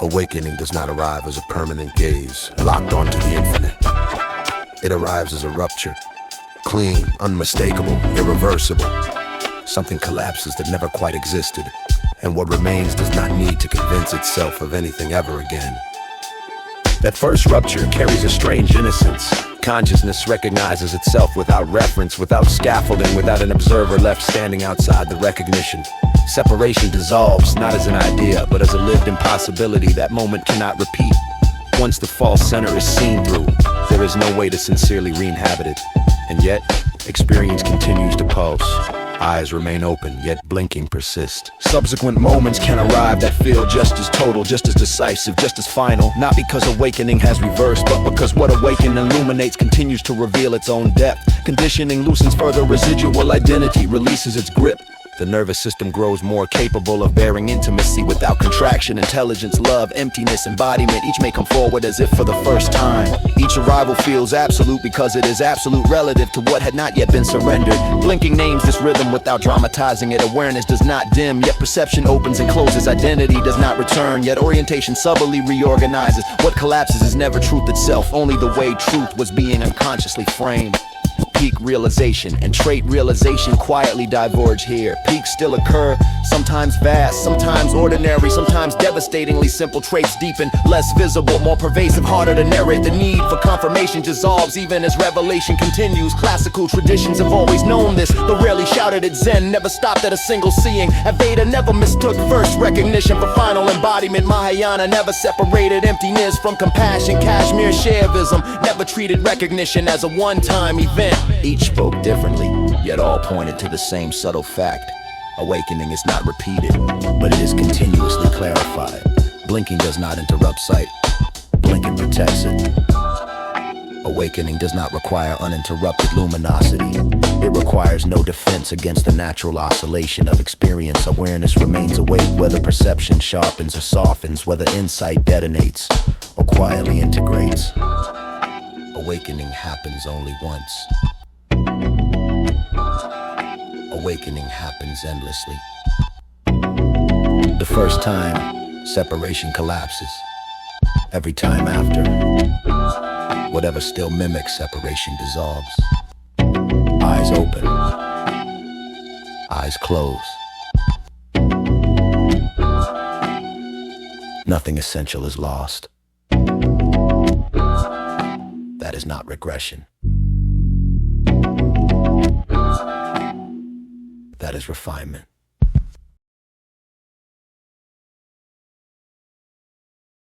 Awakening does not arrive as a permanent gaze, locked onto the infinite. It arrives as a rupture, clean, unmistakable, irreversible. Something collapses that never quite existed, and what remains does not need to convince itself of anything ever again. That first rupture carries a strange innocence. Consciousness recognizes itself without reference, without scaffolding, without an observer left standing outside the recognition. Separation dissolves, not as an idea, but as a lived impossibility that moment cannot repeat. Once the false center is seen through, there is no way to sincerely re-inhabit it. And yet, experience continues to pulse. Eyes remain open, yet blinking persist. Subsequent moments can arrive that feel just as total, just as decisive, just as final. Not because awakening has reversed, but because what awakened illuminates continues to reveal its own depth. Conditioning loosens further residual identity, releases its grip. The nervous system grows more capable of bearing intimacy without contraction. Intelligence, love, emptiness, embodiment, each may come forward as if for the first time. Each arrival feels absolute because it is absolute relative to what had not yet been surrendered. Blinking names this rhythm without dramatizing it. Awareness does not dim, yet perception opens and closes. Identity does not return, yet orientation subtly reorganizes. What collapses is never truth itself, only the way truth was being unconsciously framed. Peak realization and trait realization quietly diverge here. Peaks still occur, sometimes vast, sometimes ordinary, sometimes devastatingly simple. Traits deepen, less visible, more pervasive, harder to narrate. The need for confirmation dissolves even as revelation continues. Classical traditions have always known this, though rarely shouted at Zen, never stopped at a single seeing. Advaita never mistook first recognition for final embodiment. Mahayana never separated emptiness from compassion. Kashmir Shaivism never treated recognition as a one-time event. Each spoke differently, yet all pointed to the same subtle fact. Awakening is not repeated, but it is continuously clarified. Blinking does not interrupt sight, blinking protects it. Awakening does not require uninterrupted luminosity. It requires no defense against the natural oscillation of experience. Awareness remains awake whether perception sharpens or softens, whether insight detonates or quietly integrates. Awakening happens only once. Awakening happens endlessly. The first time, separation collapses. Every time after, whatever still mimics separation dissolves. Eyes open, eyes close. Nothing essential is lost. That is not regression. That is refinement.